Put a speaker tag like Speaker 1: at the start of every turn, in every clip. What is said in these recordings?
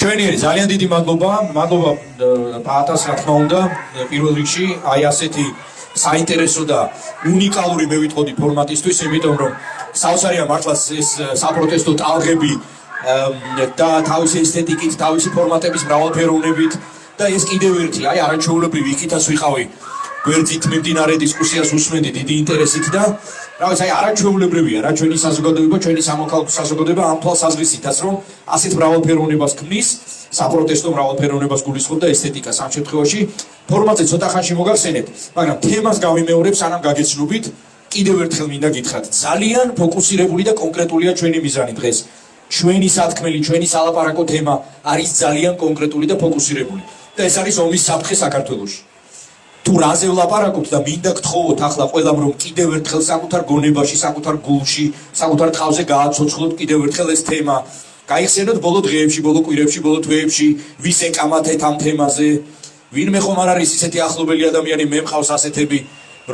Speaker 1: ჩვენი ძალიან დიდი მადლობა პაატას რა თქმა უნდა პირველ რიგში აი ასეთი საინტერესო და უნიკალური მე ვიტყოდი ფორმატისთვის, იმიტომ რომ საოცარია მართლაც ეს საპროტესტო ტალღები და თავისი ესთეტიკით, თავისი ფორმატების მრავალფეროვნებით და ეს კიდევ ერთი აი არაჩვეულებრივი იქითაც ვიყავი გვერდით მიმდინარე დისკუსიას უსმენდი დიდი ინტერესით და რაღაც აი არაჩვეულებრივია რა ჩვენი საზოგადოება, ჩვენი სამოქალაქო საზოგადოება ამ თვალსაზრისითაც რომ ასეთ მრავალფეროვნებას ქმნის, საპროტესტო მრავალფეროვნებას გულისხმობს და ესთეტიკას ამ შემთხვევაში ფორმატზე ცოტა ხანში მოგახსენებთ, მაგრამ თემას გავიმეორებ სანამ გაგეცნობით, კიდევ ერთხელ მინდა გითხრათ, ძალიან ფოკუსირებული და კონკრეტულია ჩვენი მიზანი დღეს. ჩვენი სათქმელი, ჩვენი სალაპარაკო თემა არის ძალიან კონკრეტული და ფოკუსირებული და ეს არის ომის საფრთხე საქართველოში. თუ რაზე ვლაპარაკობთ და მინდა გთხოვოთ ახლა ყველამ რომ კიდევ ერთხელ საკუთარ გონებაში, საკუთარ გულში, საკუთარ თავზე გააცოცხლოთ კიდევ ერთხელ ეს თემა. გაიხსენოთ ბოლო დღეებში, ბოლო კვირებში, ბოლო თვეებში, ვის ეკამათეთ ამ თემაზე. ვინმე ხომ არ არის ისეთი ახლობელი ადამიანი, მე მყავს ასეთები,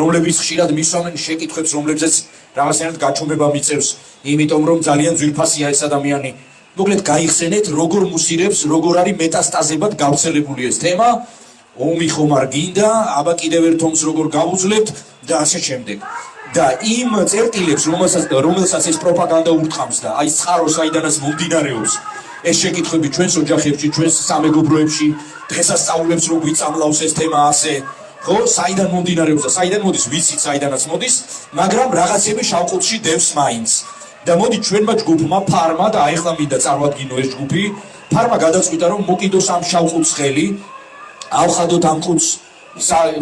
Speaker 1: რომლებიც ხშირად მისვამენ შეკითხვებს, რომლებზეც რაღაცნაირად გაჩვენება მიწევს, იმიტომ რომ ძალიან ძვირფასია ეს ადამიანი. მოკლედ გაიხსენეთ, როგორ მუსირებს, როგორ არის მეტასტაზებად გავრცელებული ეს თემა. ომი ხომ არ გინდა, აბა კიდევ ერთ ომს როგორ გავუძლებთ და ასე შემდეგ. და იმ წერტილებს, რომელსაც ეს პროპაგანდა ურტყამს და აი წყარო საიდანაც მომდინარეობს, ეს შეკითხვები ჩვენს ოჯახებში, ჩვენს სამეგობროებში, დღესასწაულებს რო გვიწამლავს ეს თემა ასე, ხო, საიდან მომდინარეობს და საიდან მოდის, ვიცით საიდანაც მოდის, მაგრამ რაღაცები შავყუთში დევს მაინც. და მოდი ჩვენმა ჯგუფმა ფარმა და აიხლა მინდა წარვადგინო ეს ჯგუფი, ფარმა გადაწყვიტა რომ მოკიდოს ამ შავყუთს ხელი, ავხადოთ ამ ყუთს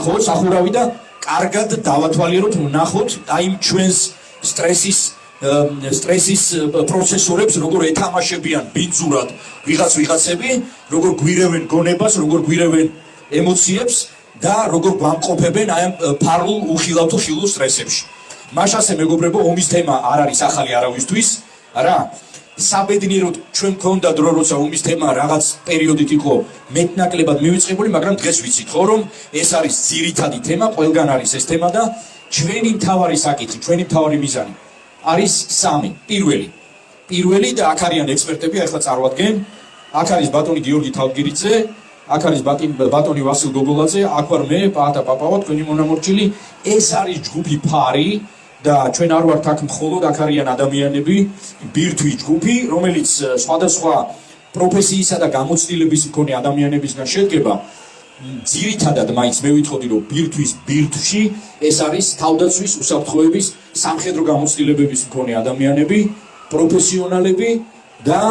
Speaker 1: ხო სახურავი და კარგად დავათვალიეროთ, ვნახოთ აი ჩვენს სტრესის პროცესორებს როგორ ეთამაშებიან ბინძურად ვიღაცები, როგორ გვირევენ გონებას, როგორ გვირევენ ემოციებს და როგორ გვამყოფებენ აი ამ ფარულ უხილავ თუ ხილულ სტრესებში. მაშასე მეგობრებო, ომის თემა არ არის ახალი არავისთვის, რა? საბედნიეროდ ჩვენ გქონდა დრო, როცა ომის თემა რაღაც პერიოდით იყო მეტნაკლებად მივიწყებული, მაგრამ დღეს ვიცით ხო რომ ეს არის ძირითადი თემა, ყველგან არის ეს თემა და ჩვენი მთავარი საკითხი, ჩვენი მთავარი მიზანი არის სამი. პირველი და აქ არიან ექსპერტები, ახლა წარვადგენ. აქ არის ბატონი გიორგი თავდგირიძე, აქ არის ბატონი ვასილ გოგოლაძე, აქ ვარ მე, პაატა პაპავა, თქვენი მონამორჩილი. ეს არის ჯგუფი ფარი და ჩვენ არ ვართ აქ მხოლოდ, აქ არიან ადამიანები, ბირთვი ჯგუფი, რომელიც სხვადასხვა პროფესიისა და გამოცდილების მქონე ადამიანებისგან შედგება. ძირითადად მაინც მე ვიტყოდი რომ ბირთვის ბირთვში ეს არის თავდაცვის, უსაფრთხოების, სამხედრო გამოცდილებების მქონე ადამიანები, პროფესიონალები და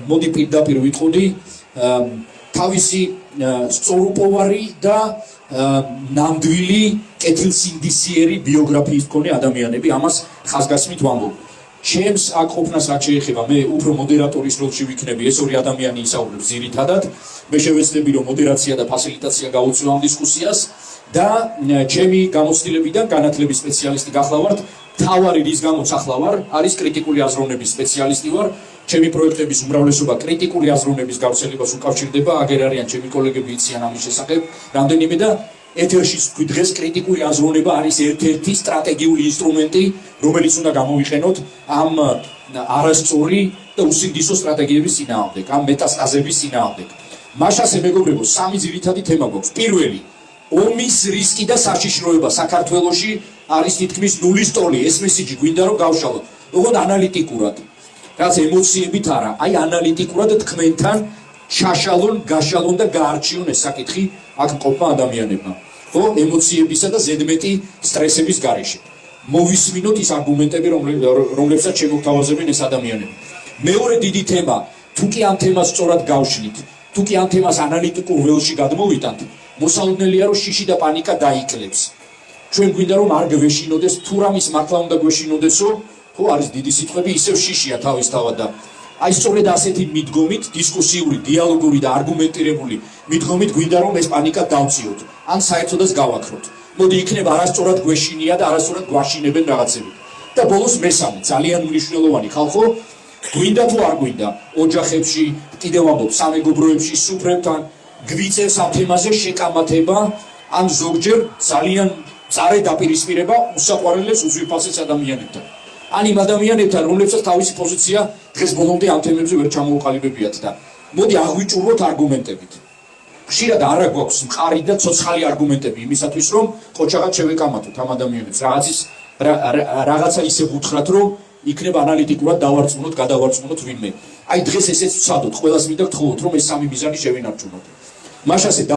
Speaker 1: მოდი პირდაპირ ვიტყოდი თავისი სწორუპოვარი და ნამდვილი კეთილსინდისიერი ბიოგრაფიის მქონე ადამიანები, ამას ხაზგასმით ვამბობ. ჩემს აქ ყოფნას რაც შეეხება, მე უფრო მოდერატორის როლში ვიქნები, ეს ორი ადამიანი ისაუბრებს ძირითადად. მე შევეცდები რომ მოდერაცია და ფასილიტაცია გავუწიო ამ დისკუსიას და ჩემი გამოცდილებიდან განათლების სპეციალისტი გახლავართ. თავარი რის გამოც ახლა ვარ, არის კრიტიკული აზროვნების სპეციალისტი ვარ. ჩემი პროექტების უმრავლესობა კრიტიკული აზროვნების გავრცელებას უკავშირდება, აგერ არიან ჩემი კოლეგები იციან ამის შესახებ რამდენიმე და ეთერში თქვი დღეს კრიტიკული აზროვნება არის ერთ-ერთი სტრატეგიული ინსტრუმენტი, რომელიც უნდა გამოვიყენოთ ამ არასწორი და უსინდისო სტრატეგიების წინააღმდეგ, ამ მეტასტაზების წინააღმდეგ. მაშასე მეგობრებო, სამი ძირითადი თემა გვაქვს. პირველი, ომის რისკი და საშიშროება საქართველოში არის თითქმის ნულის ტოლი. ეს მესიჯი გვინდა რომ გავშალოთ. ოღონდ ანალიტიკურად, რაც ემოციებით არა, აი ანალიტიკურად თქვენთან შაშალონ, გაშალონ და გაარჩიონ ეს საკითხი აქ მყოფმა ადამიანებმა. ხო, ემოციებისა და ზედმეტი სტრესების გარეშე. მოვისმინოთ ის არგუმენტები, რომლებსაც შემოგთავაზებენ ეს ადამიანები. მეორე დიდი თემა, თუ კი ამ თემას სწორად გავშლით, თუ კი ამ თემას ანალიტიკურ ველში გადმოვიტანთ, მოსალოდნელია რომ შიში და პანიკა დაიკლებს. ჩვენ გვინდა რომ არ გვეშინოდეს, თუ რამის მართლა უნდა გვეშინოდესო, ხო არის დიდი სიტყვები, ისევ შიშია თავისთავად და აი სწორედ ასეთი მიდგომით, დისკუსიური, დიალოგური და არგუმენტირებული მიდგომით გვინდა რომ ეს პანიკა დავწიოთ, ან საერთოდაც გავაქროთ. მოდი იქნება არასწორად გვეშინია და არასწორად გვაშინებენ რაღაცები. და ბოლოს მესამე, ძალიან მნიშვნელოვანი ხალხო, გვინდა თუ არ გვინდა, ოჯახებში, კიდევ ვამბობ, სამეგობროებში, სუფრებთან, გვიწევს ამ თემაზე შეკამათება, ან ზოგჯერ ძალიან მწარე დაპირისპირება უსაყვარლეს უძვირფასეს ადამიანებთან. ან იმ ადამიანებთან, რომლებსაც თავისი პოზიცია დღეს ბოლომდე ამ თემებზე ვერ ჩამოუყალიბებიათ და მოდი აღვიჭურვოთ არგუმენტებით. ხშირად არ აქვს მყარი და ცოცხალი არგუმენტები იმისათვის, რომ ყოჩაღად შევეკამათოთ ამ ადამიანებს, რაღაცა ისე ვუთხრათ, რომ იქნება ანალიტიკურად დავარწმუნოთ, გადავარწმუნოთ ვინმე. აი დღეს ესეც ვცადოთ, ყველას მინდა გთხოვოთ, რომ ეს სამი მიზანი შევინარჩუნოთ. მაშასე